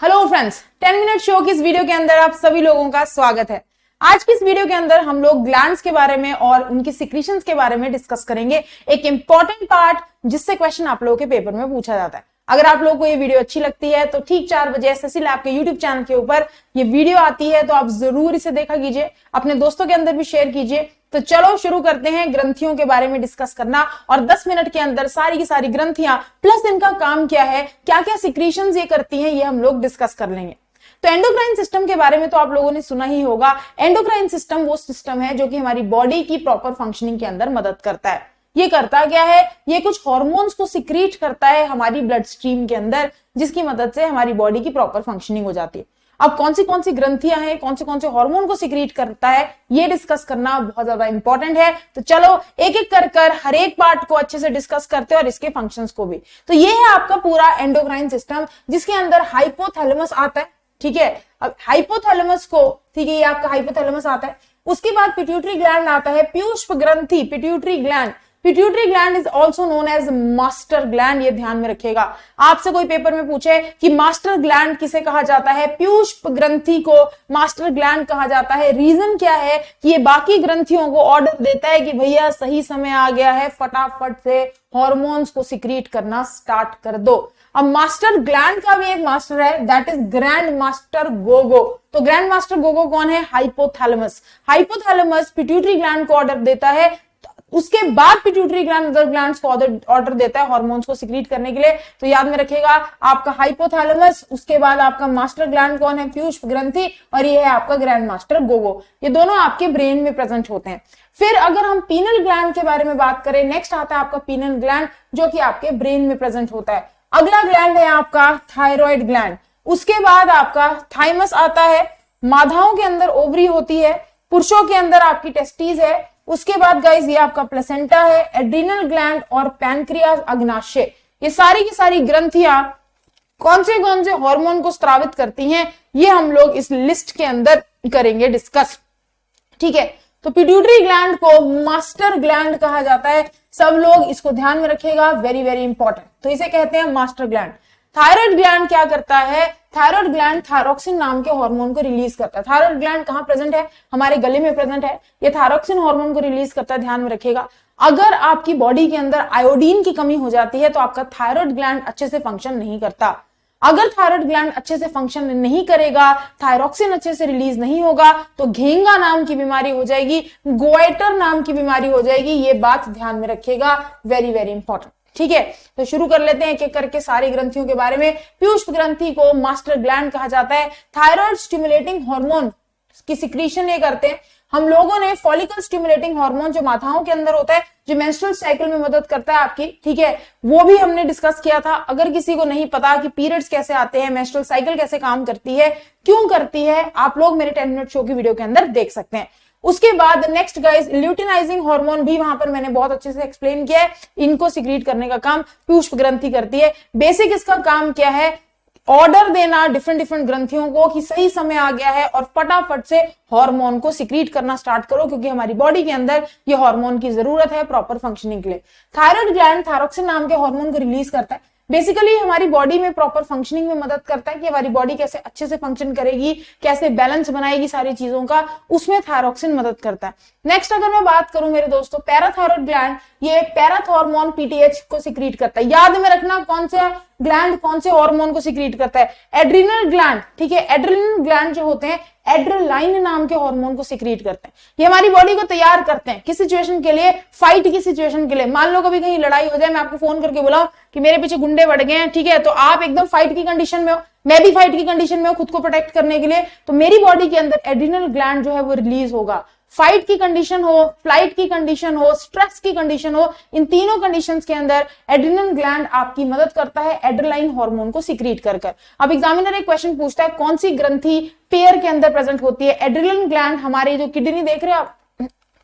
Hello friends, 10 minute show की इस video के अंदर आप सभी लोगों का स्वागत है। आज की इस वीडियो के अंदर हम लोग ग्लैंड्स के बारे में और उनकी सिक्रीशंस के बारे में डिस्कस करेंगे। एक इंपॉर्टेंट पार्ट जिससे क्वेश्चन आप लोगों के पेपर में पूछा जाता है। अगर आप लोगों को ये वीडियो अच्छी लगती है तो ठीक 4 बजे एसएससी लैब के यूट्यूब चैनल के ऊपर ये वीडियो आती है, तो आप जरूर इसे देखा कीजिए, अपने दोस्तों के अंदर भी शेयर कीजिए। तो चलो शुरू करते हैं ग्रंथियों के बारे में डिस्कस करना, और 10 मिनट के अंदर सारी की सारी ग्रंथियां प्लस इनका काम क्या है, क्या क्या सिक्रीशंस ये करती हैं, ये हम लोग डिस्कस कर लेंगे। तो एंडोक्राइन सिस्टम के बारे में तो आप लोगों ने सुना ही होगा। एंडोक्राइन सिस्टम वो सिस्टम है जो कि हमारी बॉडी की प्रॉपर फंक्शनिंग के अंदर मदद करता है। ये करता क्या है, ये कुछ हार्मोन्स को सिक्रीट करता है हमारी ब्लड स्ट्रीम के अंदर, जिसकी मदद से हमारी बॉडी की प्रॉपर फंक्शनिंग हो जाती है। अब कौन सी ग्रंथियां हैं, कौन से हार्मोन को सिक्रीट करता है, ये डिस्कस करना बहुत ज्यादा इंपॉर्टेंट है। तो चलो एक एक कर हर एक पार्ट को अच्छे से डिस्कस करते हैं और इसके फंक्शंस को भी। तो ये है आपका पूरा एंडोक्राइन सिस्टम, जिसके अंदर हाइपोथैलेमस आता है। ठीक है, अब हाइपोथैलेमस को, ठीक है, ये आपका हाइपोथैलेमस आता है। उसके बाद पिट्यूटरी ग्लैंड आता है, पुष्प ग्रंथि, pituitary gland. Pituitary gland is also known as master gland, ये ध्यान में रखिएगा। आपसे कोई पेपर में पूछे कि मास्टर ग्लैंड किसे कहा जाता है, पुष्प ग्रंथि को मास्टर ग्लैंड कहा जाता है। रीजन क्या है कि ये बाकी ग्रंथियों को ऑर्डर देता है कि भैया सही समय आ गया है, फटाफट से हार्मोन्स को सिक्रीट करना स्टार्ट कर दो। अब मास्टर ग्लैंड का भी एक मास्टर है, that is grand master Gogo. तो ग्रैंड मास्टर गोगो कौन है, हाइपोथैलेमस। हाइपोथैलेमस पिट्यूटरी ग्लैंड को ऑर्डर देता है, उसके बाद पिट्यूटरी ग्लैंड अदर ग्लैंड्स को ऑर्डर देता है हार्मोन्स को सिक्रीट करने के लिए। तो याद में रखिएगा, आपका हाइपोथैलेमस, उसके बाद आपका मास्टर ग्लैंड कौन है, पुष्प ग्रंथि, और ये है आपका ग्रैंड मास्टर गोगो। ये दोनों आपके ब्रेन में प्रेजेंट होते हैं। फिर अगर हम पीनल ग्लैंड के बारे में बात करें, नेक्स्ट आता है आपका पीनल ग्लैंड, जो कि आपके ब्रेन में प्रेजेंट होता है। अगला ग्लैंड है आपका थायराइड ग्लैंड। उसके बाद आपका थाइमस आता है। मादाओं के अंदर ओवरी होती है, पुरुषों के अंदर आपकी टेस्टिस है। उसके बाद गाइस ये आपका प्लेसेंटा है, एड्रिनल ग्लैंड और पैनक्रियास, अग्नाशय। ये सारी की सारी ग्रंथियां कौन से हार्मोन को स्रावित करती हैं, ये हम लोग इस लिस्ट के अंदर करेंगे डिस्कस। ठीक है, तो पिट्यूटरी ग्लैंड को मास्टर ग्लैंड कहा जाता है। सब लोग इसको ध्यान में रखिएगा, वेरी वेरी इंपॉर्टेंट। तो इसे कहते हैं मास्टर ग्लैंड। थायराइड ग्लैंड क्या करता है, थायराइड ग्लैंड थायरोक्सिन नाम के हार्मोन को रिलीज करता है। थायराइड ग्लैंड कहां प्रेजेंट है, हमारे गले में प्रेजेंट है। ये थायरोक्सिन हार्मोन को रिलीज करता है, ध्यान में रखिएगा। अगर आपकी बॉडी के अंदर आयोडीन की कमी हो जाती है तो आपका थायराइड ग्लैंड अच्छे से फंक्शन नहीं करता। अगर थायराइड ग्लैंड अच्छे से फंक्शन नहीं करेगा, थायरोक्सिन अच्छे से रिलीज नहीं होगा, तो घेंगा नाम की बीमारी हो जाएगी, गोइटर नाम की बीमारी हो जाएगी। ये बात ध्यान में रखिएगा, वेरी वेरी इंपॉर्टेंट। ठीक है, तो शुरू कर लेते हैं एक एक करके सारी ग्रंथियों के बारे में। पुष्प ग्रंथि को मास्टर ग्लैंड कहा जाता है। थायराइड स्टिमुलेटिंग हार्मोन की सिक्रीशन ये करते हैं। हम लोगों ने फॉलिकल स्टिमुलेटिंग हार्मोन जो माताओं के अंदर होता है, जो मेंस्ट्रुअल साइकिल में मदद करता है आपकी, ठीक है, वो भी हमने डिस्कस किया था। अगर किसी को नहीं पता कि पीरियड्स कैसे आते हैं, मेंस्ट्रुअल साइकिल कैसे काम करती है, क्यों करती है, आप लोग मेरे 10 मिनट शो की वीडियो के अंदर देख सकते हैं। उसके बाद नेक्स्ट गाइस, ल्यूटिनाइजिंग हार्मोन भी वहां पर मैंने बहुत अच्छे से एक्सप्लेन किया है। इनको सिक्रीट करने का काम पुष्प ग्रंथि करती है। बेसिक इसका काम क्या है, ऑर्डर देना डिफरेंट ग्रंथियों को कि सही समय आ गया है और फटाफट से हार्मोन को सिक्रीट करना स्टार्ट करो, क्योंकि हमारी बॉडी के अंदर ये हार्मोन की जरूरत है प्रॉपर फंक्शनिंग के लिए। थायराइड ग्लैंड थायरोक्सिन नाम के हार्मोन को रिलीज करता है। बेसिकली हमारी बॉडी में प्रॉपर फंक्शनिंग में मदद करता है कि हमारी बॉडी कैसे अच्छे से फंक्शन करेगी, कैसे बैलेंस बनाएगी सारी चीजों का, उसमें थायरोक्सिन मदद करता है। नेक्स्ट अगर मैं बात करूं मेरे दोस्तों, पैराथायरॉइड ग्लैंड, ये पैराथॉर्मोन पीटीएच को सिक्रीट करता है। याद में रखना कौन सा ग्लैंड कौन से हार्मोन को सिक्रीट करता है, एड्रिनल ग्लैंड। ठीक है, एड्रिनल ग्लैंड जो होते हैं एड्रेनालाइन नाम के हार्मोन को सिक्रीट करते हैं। ये हमारी बॉडी को तैयार करते हैं किस सिचुएशन के लिए, फाइट की सिचुएशन के लिए। मान लो कभी कहीं लड़ाई हो जाए, मैं आपको फोन करके बुलाऊं कि मेरे पीछे गुंडे बढ़ गए हैं, ठीक है, तो आप एकदम फाइट की कंडीशन में हो, मैं भी फाइट की कंडीशन में हूं खुद को प्रोटेक्ट करने के लिए, तो मेरी बॉडी के अंदर एड्रिनल ग्लैंड जो है वो रिलीज होगा। फाइट की कंडीशन हो, फ्लाइट की कंडीशन हो, स्ट्रेस की कंडीशन हो, इन तीनों कंडीशंस के अंदर एड्रिनल ग्लैंड आपकी मदद करता है एड्रेनालाइन हार्मोन को सिक्रीट कर। अब एग्जामिनर एक क्वेश्चन पूछता है कौन सी ग्रंथि पेयर के अंदर प्रेजेंट होती है। एड्रिनल ग्लैंड, हमारी जो किडनी देख रहे हो आप,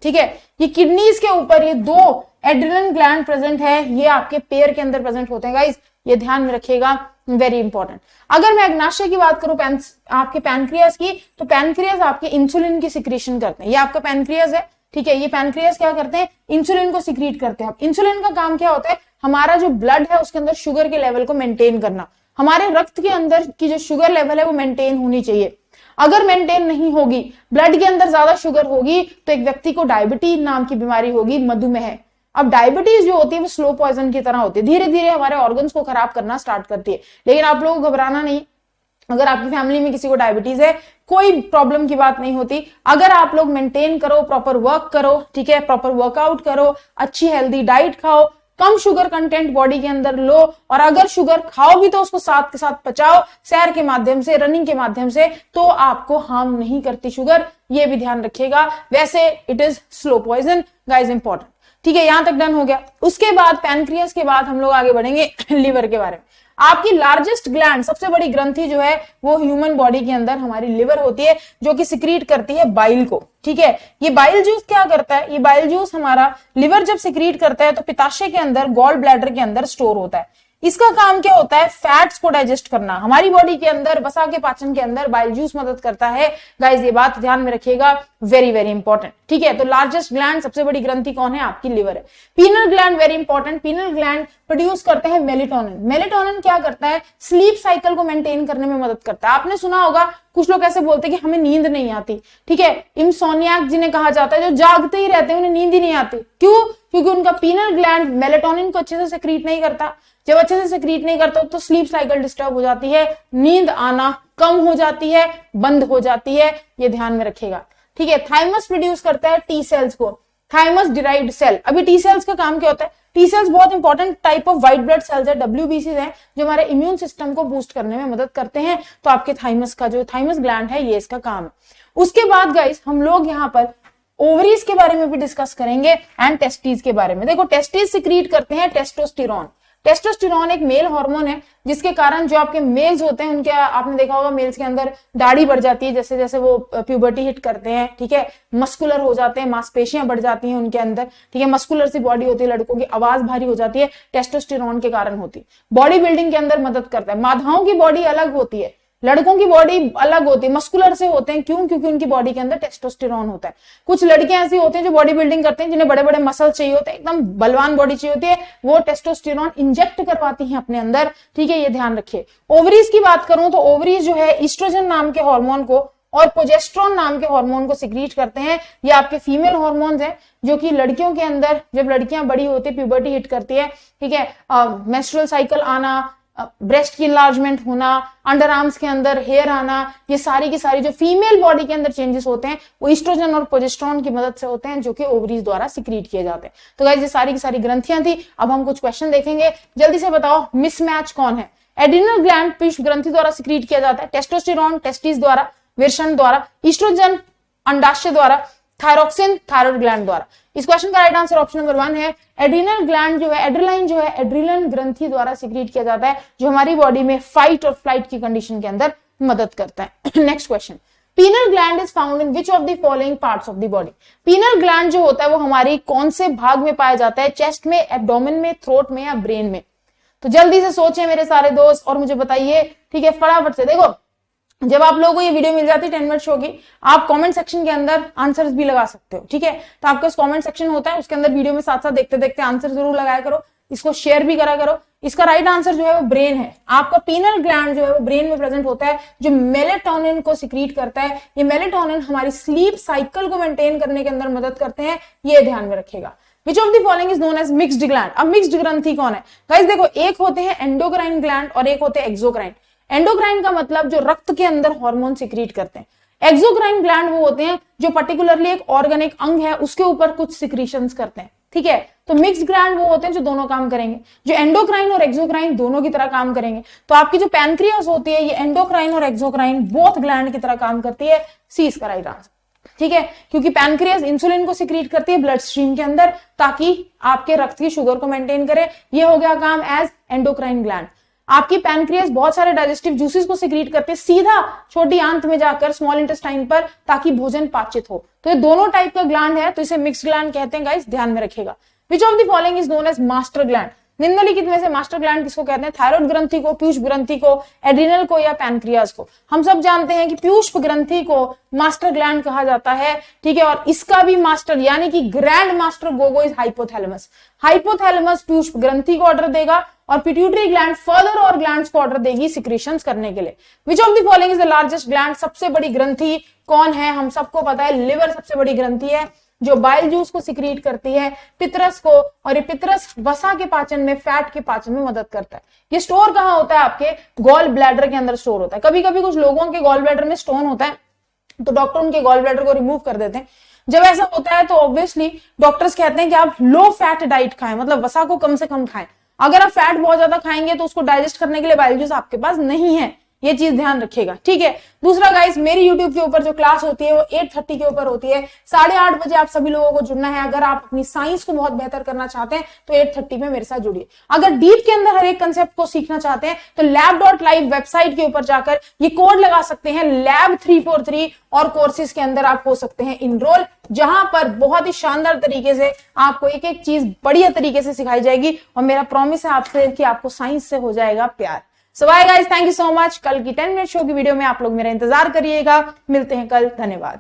ठीक है, ये किडनीज के ऊपर ये 2 एड्रिनल ग्लैंड प्रेजेंट है, ये आपके पेयर के अंदर प्रेजेंट होते हैं गाइस, ये ध्यान में रखिएगा, वेरी इंपॉर्टेंट। अगर मैं अग्नाशय की बात करूं, आपके पैनक्रियास की, तो पैनक्रियास आपके इंसुलिन की सिक्रीशन करते हैं। ये आपका पैनक्रियास है, ठीक है, ये पैनक्रियास क्या करते हैं, इंसुलिन को सिक्रीट करते हैं। इंसुलिन का काम क्या होता है, हमारा जो ब्लड है उसके अंदर शुगर के लेवल को मेंटेन करना। हमारे रक्त के अंदर की जो शुगर लेवल है वो मेंटेन होनी चाहिए। अगर मेंटेन नहीं होगी, ब्लड के अंदर ज्यादा शुगर होगी तो एक व्यक्ति को डायबिटीज नाम की बीमारी होगी, मधुमेह। अब डायबिटीज जो होती है वो स्लो पॉइजन की तरह होती है, धीरे धीरे हमारे ऑर्गन्स को खराब करना स्टार्ट करती है। लेकिन आप लोगों को घबराना नहीं, अगर आपकी फैमिली में किसी को डायबिटीज है कोई प्रॉब्लम की बात नहीं होती। अगर आप लोग मेंटेन करो, प्रॉपर वर्क करो, ठीक है, प्रॉपर वर्कआउट करो, अच्छी हेल्दी डाइट खाओ, कम शुगर कंटेंट बॉडी के अंदर लो, और अगर शुगर खाओ भी तो उसको साथ के साथ पचाओ, सैर के माध्यम से, रनिंग के माध्यम से, तो आपको हार्म नहीं करती शुगर, ये भी ध्यान रखिएगा। वैसे it is slow poison guys, important. ठीक है, यहां तक डन हो गया। उसके बाद पैनक्रियास के बाद हम लोग आगे बढ़ेंगे लिवर के बारे में। आपकी लार्जेस्ट ग्लैंड, सबसे बड़ी ग्रंथि जो है वो ह्यूमन बॉडी के अंदर हमारी लिवर होती है, जो कि सिक्रीट करती है बाइल को। ठीक है, ये बाइल जूस क्या करता है, ये बाइल जूस हमारा लिवर जब सिक्रीट करता है तो पित्ताशय के अंदर, गॉल ब्लैडर के अंदर स्टोर होता है। इसका काम क्या होता है, फैट्स को डाइजेस्ट करना। हमारी बॉडी के अंदर वसा के पाचन के अंदर बाइल जूस मदद करता है गाइस, ये बात ध्यान में रखिएगा, वेरी वेरी इंपॉर्टेंट। ठीक है, तो लार्जेस्ट ग्लैंड, सबसे बड़ी ग्रंथि कौन है, आपकी लिवर है। Penal gland very important, penal gland produce करते हैं मेलेटोनिन। मेलेटोनिन क्या करता है, स्लीप साइकिल को मेंटेन करने में मदद करता है। आपने सुना होगा कुछ लोग ऐसे बोलते हैं कि हमें नींद नहीं आती, ठीक है, इंसोनियाक जिन्हें कहा जाता है, जो जागते ही रहते हैं, उन्हें नींद ही नहीं आती। क्यों? क्योंकि उनका पीनल ग्लैंड मेलेटोनिन को अच्छे से सेक्रीट नहीं करता। जब अच्छे से सेक्रीट नहीं करता तो स्लीप साइकिल डिस्टर्ब हो जाती है, नींद आना कम हो जाती है, बंद हो जाती है, ये ध्यान में रखिएगा। ठीक है, थाइमस प्रोड्यूस करता है टी सेल्स को, थाइमस डिराइव्ड सेल। अभी टी सेल्स का काम क्या होता है, टी सेल्स बहुत important type of white blood cells है, डब्ल्यूबीसी है, जो हमारे इम्यून सिस्टम को बूस्ट करने में मदद करते हैं। तो आपके थाइमस का जो थाइमस ग्लैंड है ये इसका काम है। उसके बाद गाइस हम लोग यहाँ पर ओवरीज के बारे में भी डिस्कस करेंगे एंड टेस्टिस के बारे में। देखो, टेस्टिस सिक्रीट करते हैं टेस्टोस्टेरोन। टेस्टोस्टेरोन एक मेल हार्मोन है, जिसके कारण जो आपके मेल्स होते हैं उनके, आपने देखा होगा मेल्स के अंदर दाढ़ी बढ़ जाती है जैसे जैसे वो प्यूबर्टी हिट करते हैं। ठीक है, मस्कुलर हो जाते हैं, मांसपेशियां बढ़ जाती हैं उनके अंदर। ठीक है, मस्कुलर सी बॉडी होती है, लड़कों की आवाज भारी हो जाती है, टेस्टोस्टेरोन के कारण होती है। बॉडी बिल्डिंग के अंदर मदद करता है। माधाओं की बॉडी अलग होती है, लड़कों की बॉडी अलग होती है, मस्कुलर से होते हैं। क्यों? क्योंकि उनकी बॉडी के अंदर टेस्टोस्टेरोन होता है। कुछ लड़कियां ऐसी होती हैं जो बॉडी बिल्डिंग करते हैं, जिन्हें बड़े बड़े मसल चाहिए होते हैं, एकदम बलवान बॉडी चाहिए होती है, वो टेस्टोस्टेरोन इंजेक्ट करवाती हैं अपने अंदर। ठीक है, ये ध्यान रखिए। ओवरीज की बात करूं तो ओवरीज जो है ईस्ट्रोजन नाम के हार्मोन को और प्रोजेस्टेरोन नाम के हार्मोन को सिक्रीट करते हैं। ये आपके फीमेल हार्मोन्स हैं, जो कि लड़कियों के अंदर जब लड़कियां बड़ी होती है, प्यूबर्टी हिट करती है, ठीक है, मेंस्ट्रुअल साइकिल आना, ब्रेस्ट की इनलार्जमेंट होना, अंडर आर्म्स के अंदर हेयर आना, ये सारी की सारी जो फीमेल बॉडी के अंदर चेंजेस होते हैं वो ईस्ट्रोजन और प्रोजेस्टेरोन की मदद से होते हैं, जो कि ओवरीज द्वारा सिक्रीट किए जाते हैं। तो गाइस, ये सारी की सारी ग्रंथियां थी। अब हम कुछ क्वेश्चन देखेंगे। जल्दी से बताओ, मिसमैच कौन है? एड्रिनल ग्लैंड पुष्प ग्रंथि द्वारा सिक्रीट किया जाता है, टेस्टोस्टेरोन टेस्टिस द्वारा, वृषण द्वारा, ईस्ट्रोजन अंडाशय द्वारा, थायरोक्सिन थायराइड ग्लैंड द्वारा। इस क्वेश्चन का राइट आंसर ऑप्शन नंबर 1 है। एड्रिनल ग्लैंड जो है, एड्रेनालाइन जो है, एड्रिनल ग्रंथि द्वारा सिक्रीट किया जाता है, जो हमारी बॉडी में फाइट और फ्लाइट की कंडीशन के अंदर मदद करता है। Next question, penal gland is found in which of the following parts of the body? Penal gland जो होता है वो हमारी कौन से भाग में पाया जाता है? चेस्ट में, एब्डोमेन में, थ्रोट में या ब्रेन में? तो जल्दी से सोचें मेरे सारे दोस्त और मुझे बताइए। ठीक है, फटाफट से। देखो, जब आप लोगों को ये वीडियो मिल जाती है 10 मिनट शो की, आप कमेंट सेक्शन के अंदर आंसर्स भी लगा सकते हो। ठीक है, तो आपका कमेंट सेक्शन होता है, उसके अंदर वीडियो में साथ साथ देखते देखते आंसर जरूर लगाया करो, इसको शेयर भी करा करो। इसका राइट आंसर जो है वो ब्रेन है। आपका पीनल ग्लैंड जो है वो ब्रेन में प्रेजेंट होता है, जो मेलेटोनिन को सिक्रीट करता है। ये मेलेटोनिन हमारी स्लीप साइकिल को मेंटेन करने के अंदर मदद करते हैं, ये ध्यान में रखिएगा। Which of the following is known as mixed gland? अब मिक्स्ड ग्रंथि कौन है? गाइस देखो, एक होते हैं एंडोक्राइन ग्लैंड और एक होते हैं एक्सोक्राइन। एंडोक्राइन का मतलब जो रक्त के अंदर हार्मोन सिक्रीट करते हैं। एक्सोक्राइन ग्लैंड वो होते हैं जो पर्टिकुलरली एक ऑर्गेनिक अंग है उसके ऊपर कुछ सिक्रीशंस करते हैं। ठीक है, तो मिक्स्ड ग्लैंड वो होते हैं जो दोनों काम करेंगे, जो एंडोक्राइन और एक्सोक्राइन दोनों की तरह काम करेंगे। तो आपकी जो पैनक्रियास होती है, ये एंडोक्राइन और एक्सोक्राइन बोथ ग्लैंड की तरह काम करती है। सी इसका राइट आंसर। ठीक है, क्योंकि पैनक्रियास इंसुलिन को सिक्रीट करती है ब्लड स्ट्रीम के अंदर, ताकि आपके रक्त की शुगर को मेंटेन करे। ये हो गया काम एज एंडोक्राइन ग्लैंड। आपकी पैनक्रियास बहुत सारे डाइजेस्टिव जूसेस को सिक्रीट करते हैं सीधा छोटी आंत में जाकर स्मॉल इंटेस्टाइन पर, ताकि भोजन पाचित हो। तो ये दोनों टाइप का ग्लैंड है, तो इसे मिक्स्ड ग्लैंड कहते हैं गाइस, ध्यान में रखिएगा। Which of the following is known as master gland? निम्नलिखित में से मास्टर ग्लैंड किसको कहते हैं? थायराइड ग्रंथि को, पीयूष ग्रंथि को, एड्रिनल को या पैनक्रियाज को? हम सब जानते हैं कि पीयूष ग्रंथि को मास्टर ग्लैंड कहा जाता है, ठीक है। और इसका भी मास्टर यानी कि grand master Gogo is hypothalamus. Hypothalamus Piyush ग्रंथि को ऑर्डर देगा और पिट्यूटरी ग्लैंड फर्दर और ग्लैंड्स को ऑर्डर देगी सिक्रीशंस करने के लिए। विच of the following is the largest gland? सबसे बड़ी ग्रंथि कौन है? हम सबको पता है लिवर सबसे बड़ी ग्रंथि है जो बाइल जूस को सिक्रीट करती है, पितरस को, और ये पितरस वसा के पाचन में, फैट के पाचन में मदद करता है। ये स्टोर कहां होता है? आपके गॉल ब्लैडर के अंदर स्टोर होता है। कभी कभी कुछ लोगों के गॉल ब्लैडर में स्टोन होता है तो डॉक्टर उनके गॉल ब्लैडर को रिमूव कर देते हैं। जब ऐसा होता है तो ऑब्वियसली डॉक्टर्स कहते हैं कि आप लो फैट डाइट खाएं, मतलब वसा को कम से कम खाएं। अगर आप फैट बहुत ज्यादा खाएंगे तो उसको डाइजेस्ट करने के लिए बाइल जूस आपके पास नहीं है, ये चीज ध्यान रखिएगा, ठीक है। दूसरा गाइस, मेरी YouTube के ऊपर जो क्लास होती है वो 8:30 के ऊपर होती है। 8:30 बजे आप सभी लोगों को जुड़ना है। अगर आप अपनी साइंस को बहुत बेहतर करना चाहते हैं तो 8:30 में मेरे साथ जुड़िए। अगर डीप के अंदर हर एक कंसेप्ट को सीखना चाहते हैं तो lab.live वेबसाइट के ऊपर जाकर ये कोड लगा सकते हैं lab 343 और कोर्सेज के अंदर आप हो सकते हैं इनरोल, जहां पर बहुत ही शानदार तरीके से आपको एक एक चीज बढ़िया तरीके से सिखाई जाएगी। और मेरा प्रॉमिस है आपसे कि आपको साइंस से हो जाएगा प्यार। So bye guys, thank you so much. कल की 10 मिनट शो की वीडियो में आप लोग मेरा इंतजार करिएगा। मिलते हैं कल, धन्यवाद।